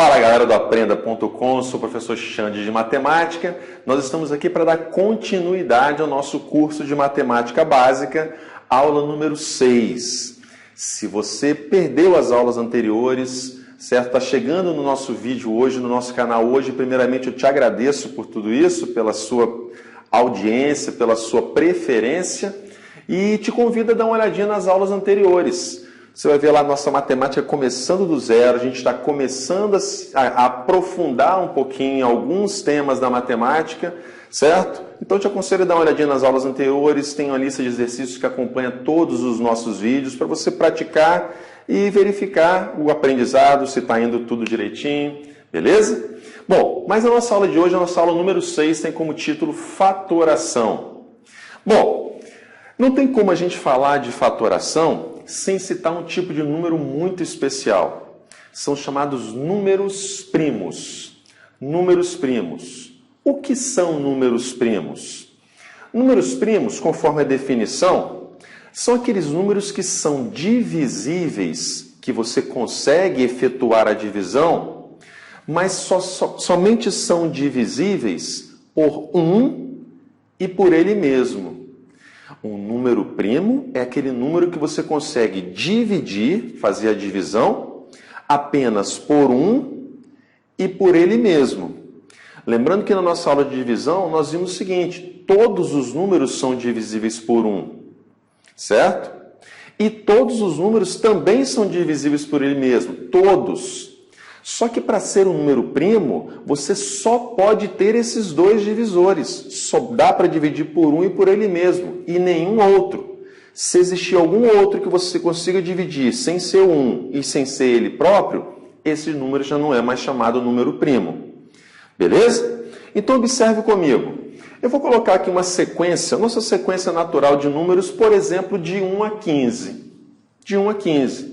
Fala galera do Aprenda.com, sou o professor Xande de Matemática. Nós estamos aqui para dar continuidade ao nosso curso de Matemática Básica, aula número 6. Se você perdeu as aulas anteriores, certo? Está chegando no nosso vídeo hoje, no nosso canal hoje, primeiramente eu te agradeço por tudo isso, pela sua audiência, pela sua preferência e te convido a dar uma olhadinha nas aulas anteriores. Você vai ver lá a nossa matemática começando do zero, a gente está começando a aprofundar um pouquinho em alguns temas da matemática, certo? Então eu te aconselho a dar uma olhadinha nas aulas anteriores, tem uma lista de exercícios que acompanha todos os nossos vídeos para você praticar e verificar o aprendizado, se está indo tudo direitinho, beleza? Bom, mas a nossa aula de hoje, a nossa aula número 6, tem como título Fatoração. Bom, não tem como a gente falar de fatoração sem citar um tipo de número muito especial. São chamados números primos. Números primos. O que são números primos? Números primos, conforme a definição, são aqueles números que são divisíveis, que você consegue efetuar a divisão, mas somente são divisíveis por 1 e por ele mesmo. Um número primo é aquele número que você consegue dividir, fazer a divisão, apenas por 1 e por ele mesmo. Lembrando que na nossa aula de divisão nós vimos o seguinte: todos os números são divisíveis por 1, certo? E todos os números também são divisíveis por ele mesmo, todos. Só que para ser um número primo, você só pode ter esses dois divisores. Só dá para dividir por 1 e por ele mesmo, e nenhum outro. Se existir algum outro que você consiga dividir sem ser 1 e sem ser ele próprio, esse número já não é mais chamado número primo. Beleza? Então observe comigo. Eu vou colocar aqui uma sequência, nossa sequência natural de números, por exemplo, de 1 a 15. De 1 a 15.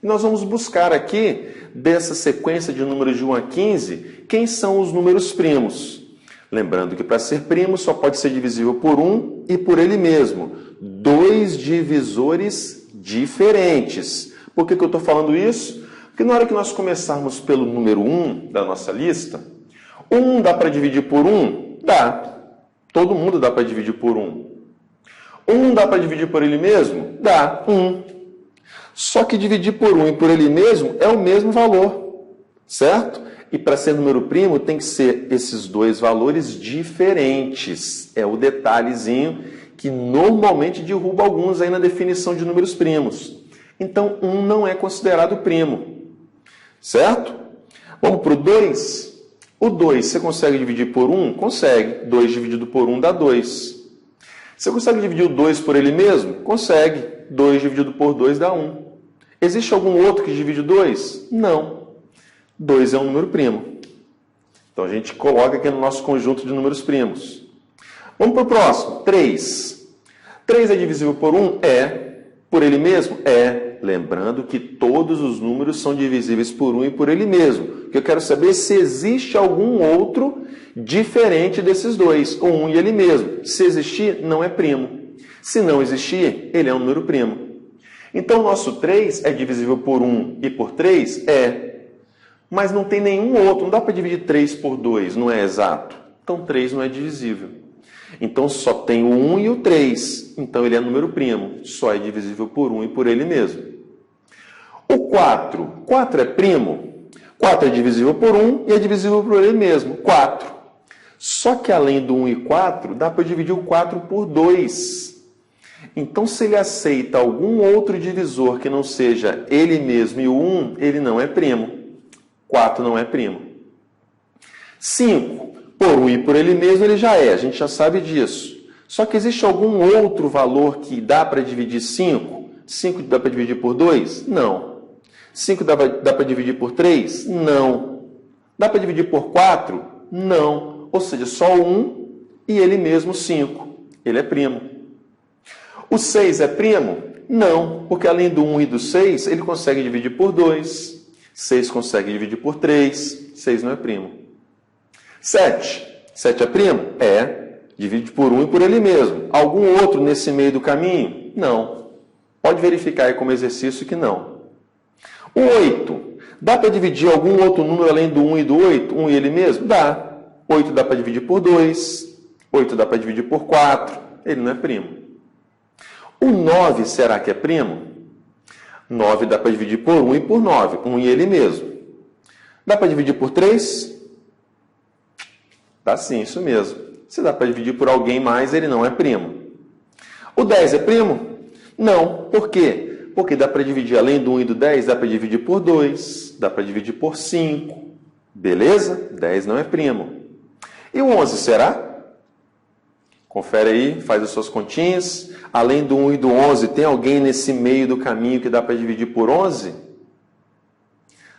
E nós vamos buscar aqui, dessa sequência de números de 1 a 15, quem são os números primos. Lembrando que para ser primo só pode ser divisível por 1 e por ele mesmo. Dois divisores diferentes. Por que eu estou falando isso? Porque na hora que nós começarmos pelo número 1 da nossa lista, 1 dá para dividir por 1? Dá. Todo mundo dá para dividir por 1. 1 dá para dividir por ele mesmo? Dá. 1. Só que dividir por 1 e por ele mesmo é o mesmo valor, certo? E para ser número primo tem que ser esses dois valores diferentes. É o detalhezinho que normalmente derruba alguns aí na definição de números primos. Então, 1 não é considerado primo, certo? Vamos para o 2. O 2, você consegue dividir por 1? Consegue. 2 dividido por 1 dá 2. Você consegue dividir o 2 por ele mesmo? Consegue. 2 dividido por 2 dá 1. Existe algum outro que divide 2? Não. 2 é um número primo. Então a gente coloca aqui no nosso conjunto de números primos. Vamos para o próximo. 3. 3 é divisível por 1? É. Por ele mesmo? É. Lembrando que todos os números são divisíveis por 1 e por ele mesmo. O que eu quero saber é se existe algum outro diferente desses dois, o 1 e ele mesmo. Se existir, não é primo. Se não existir, ele é um número primo. Então, o nosso 3 é divisível por 1 e por 3? É. Mas não tem nenhum outro. Não dá para dividir 3 por 2, não é exato. Então, 3 não é divisível. Então, só tem o 1 e o 3. Então, ele é número primo. Só é divisível por 1 e por ele mesmo. O 4. 4 é primo? 4 é divisível por 1 e é divisível por ele mesmo. 4. Só que além do 1 e 4, dá para dividir o 4 por 2. Então, se ele aceita algum outro divisor que não seja ele mesmo e o 1, ele não é primo. 4 não é primo. 5. Por 1 e por ele mesmo, ele já é. A gente já sabe disso. Só que existe algum outro valor que dá para dividir 5? 5 dá para dividir por 2? Não. 5 dá para dividir por 3? Não. Dá para dividir por 4? Não. Ou seja, só o 1 e ele mesmo 5. Ele é primo. O 6 é primo? Não, porque além do 1 e do 6, ele consegue dividir por 2. 6 consegue dividir por 3. 6 não é primo. 7. 7 é primo? É. Divide por 1 e por ele mesmo. Algum outro nesse meio do caminho? Não. Pode verificar aí como exercício que não. O 8. Dá para dividir algum outro número além do 1 e do 8? 1 e ele mesmo? Dá. 8 dá para dividir por 2. 8 dá para dividir por 4. Ele não é primo. O 9, será que é primo? 9 dá para dividir por 1 e por 9. 1 e ele mesmo. Dá para dividir por 3? Dá sim, isso mesmo. Se dá para dividir por alguém mais, ele não é primo. O 10 é primo? Não. Por quê? Porque dá para dividir, além do 1 e do 10, dá para dividir por 2, dá para dividir por 5. Beleza? 10 não é primo. E o 11 será? Confere aí, faz as suas continhas. Além do 1 e do 11, tem alguém nesse meio do caminho que dá para dividir por 11?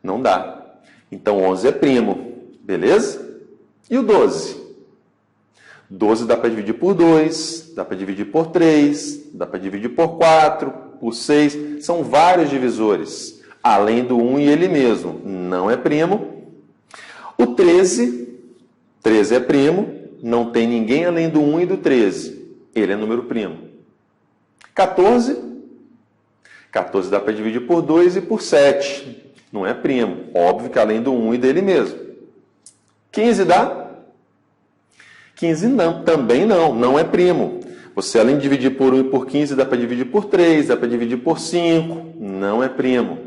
Não dá. Então 11 é primo. Beleza? E o 12? 12 dá para dividir por 2, dá para dividir por 3, dá para dividir por 4, por 6, são vários divisores, além do 1 e ele mesmo, não é primo. O 13 é primo, não tem ninguém além do 1 e do 13, ele é número primo. 14 dá para dividir por 2 e por 7, não é primo, óbvio que além do 1 e dele mesmo. 15 dá? 15 não, também não é primo. Você, além de dividir por 1 e por 15, dá para dividir por 3, dá para dividir por 5. Não é primo.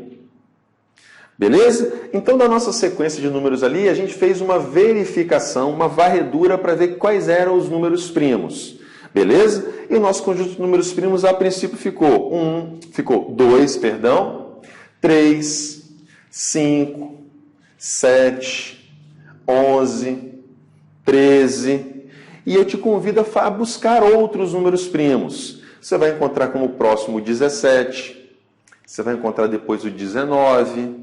Beleza? Então, da nossa sequência de números ali, a gente fez uma verificação, uma varredura para ver quais eram os números primos. Beleza? E o nosso conjunto de números primos, a princípio, ficou 2, 3, 5, 7, 11, 13... E eu te convido a buscar outros números primos. Você vai encontrar como próximo o 17, você vai encontrar depois o 19,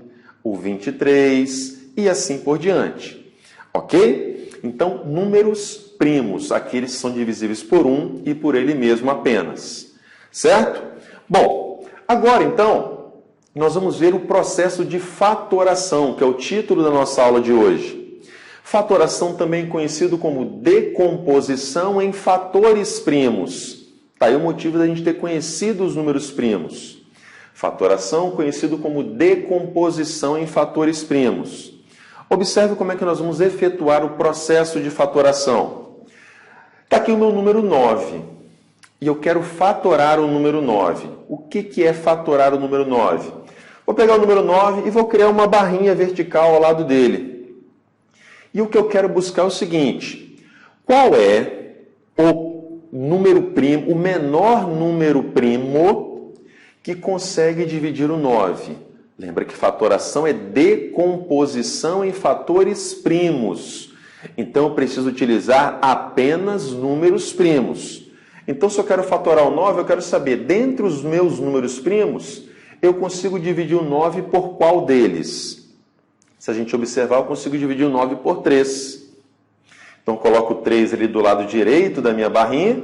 o 23 e assim por diante. Ok? Então, números primos, aqueles que são divisíveis por 1 e por ele mesmo apenas. Certo? Bom, agora então, nós vamos ver o processo de fatoração, que é o título da nossa aula de hoje. Fatoração também conhecido como decomposição em fatores primos. Está aí o motivo da gente ter conhecido os números primos. Fatoração conhecido como decomposição em fatores primos. Observe como é que nós vamos efetuar o processo de fatoração. Está aqui o meu número 9. E eu quero fatorar o número 9. O que é fatorar o número 9? Vou pegar o número 9 e vou criar uma barrinha vertical ao lado dele. E o que eu quero buscar é o seguinte: qual é o número primo, o menor número primo que consegue dividir o 9? Lembra que fatoração é decomposição em fatores primos. Então eu preciso utilizar apenas números primos. Então, se eu quero fatorar o 9, eu quero saber, dentre os meus números primos, eu consigo dividir o 9 por qual deles? Se a gente observar, eu consigo dividir o 9 por 3. Então, coloco o 3 ali do lado direito da minha barrinha.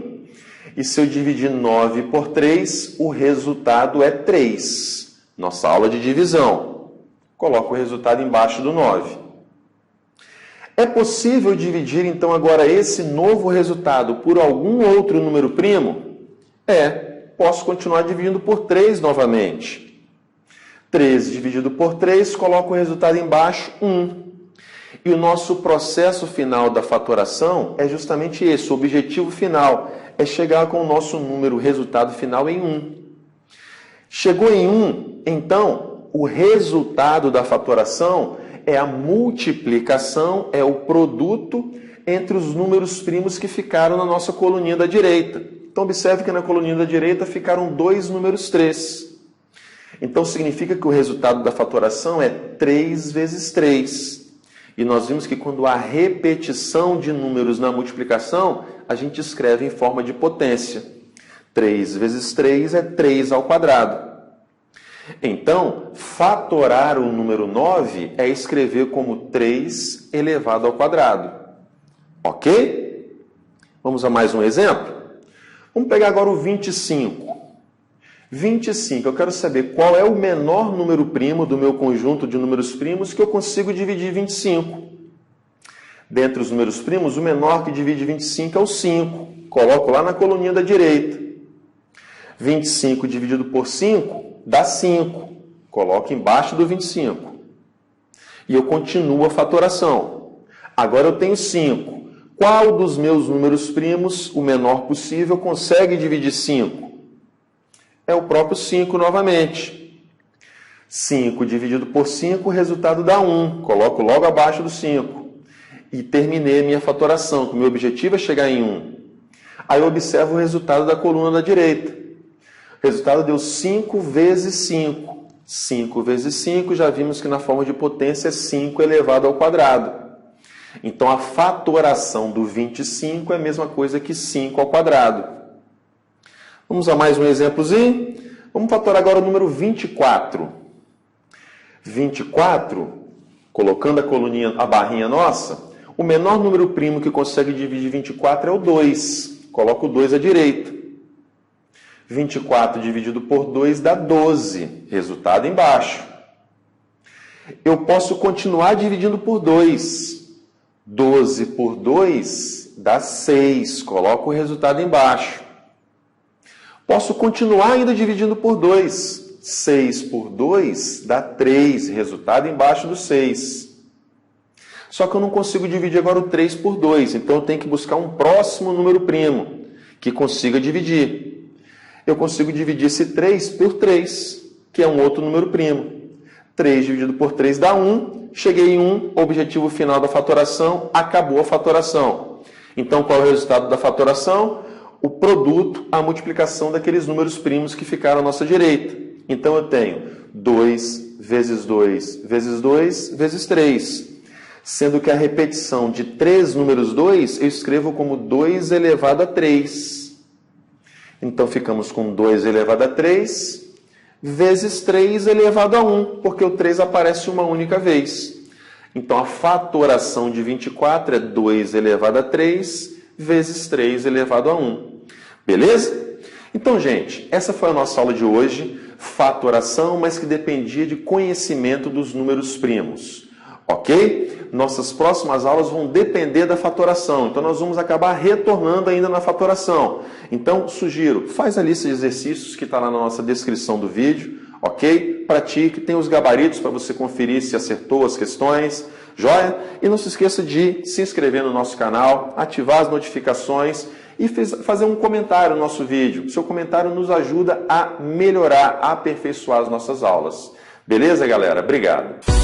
E se eu dividir 9 por 3, o resultado é 3. Nossa aula de divisão. Coloco o resultado embaixo do 9. É possível dividir, então, agora esse novo resultado por algum outro número primo? Posso continuar dividindo por 3 novamente. 13 dividido por 3, coloco o resultado embaixo, 1. E o nosso processo final da fatoração é justamente esse. O objetivo final é chegar com o nosso número, resultado final, em 1. Chegou em 1, então, o resultado da fatoração é a multiplicação, é o produto entre os números primos que ficaram na nossa coluninha da direita. Então, observe que na coluninha da direita ficaram 2 números 3. Então, significa que o resultado da fatoração é 3 vezes 3. E nós vimos que quando há repetição de números na multiplicação, a gente escreve em forma de potência. 3 vezes 3 é 3 ao quadrado. Então, fatorar o número 9 é escrever como 3 elevado ao quadrado. Ok? Vamos a mais um exemplo? Vamos pegar agora o 25. 25, eu quero saber qual é o menor número primo do meu conjunto de números primos que eu consigo dividir 25. Dentre os números primos, o menor que divide 25 é o 5. Coloco lá na coluninha da direita. 25 dividido por 5 dá 5. Coloco embaixo do 25. E eu continuo a fatoração. Agora eu tenho 5. Qual dos meus números primos, o menor possível, consegue dividir 5? É o próprio 5 novamente. 5 dividido por 5, o resultado dá 1. Coloco logo abaixo do 5. E terminei a minha fatoração, que o meu objetivo é chegar em 1. Aí eu observo o resultado da coluna da direita. O resultado deu 5 vezes 5. 5 vezes 5, já vimos que na forma de potência é 5 elevado ao quadrado. Então a fatoração do 25 é a mesma coisa que 5 ao quadrado. Vamos a mais um exemplozinho? Vamos fatorar agora o número 24. 24, colocando a barrinha nossa, o menor número primo que consegue dividir 24 é o 2. Coloco o 2 à direita. 24 dividido por 2 dá 12. Resultado embaixo. Eu posso continuar dividindo por 2. 12 por 2 dá 6. Coloco o resultado embaixo. Posso continuar ainda dividindo por 2. 6 por 2 dá 3. Resultado embaixo do 6. Só que eu não consigo dividir agora o 3 por 2. Então eu tenho que buscar um próximo número primo que consiga dividir. Eu consigo dividir esse 3 por 3, que é um outro número primo. 3 dividido por 3 dá 1. Cheguei em 1, objetivo final da fatoração, acabou a fatoração. Então, qual é o resultado da fatoração? O produto, a multiplicação daqueles números primos que ficaram à nossa direita. Então, eu tenho 2 vezes 2 vezes 2 vezes 3. Sendo que a repetição de 3 números 2, eu escrevo como 2 elevado a 3. Então, ficamos com 2 elevado a 3 vezes 3 elevado a 1, porque o 3 aparece uma única vez. Então, a fatoração de 24 é 2 elevado a 3 vezes 3 elevado a 1. Beleza? Então, gente, essa foi a nossa aula de hoje. Fatoração, mas que dependia de conhecimento dos números primos. Ok? Nossas próximas aulas vão depender da fatoração. Então, nós vamos acabar retornando ainda na fatoração. Então, sugiro, faz a lista de exercícios que está lá na nossa descrição do vídeo. Ok? Pratique, tem os gabaritos para você conferir se acertou as questões. Joia? E não se esqueça de se inscrever no nosso canal, ativar as notificações e fazer um comentário no nosso vídeo. O seu comentário nos ajuda a melhorar, a aperfeiçoar as nossas aulas. Beleza, galera? Obrigado!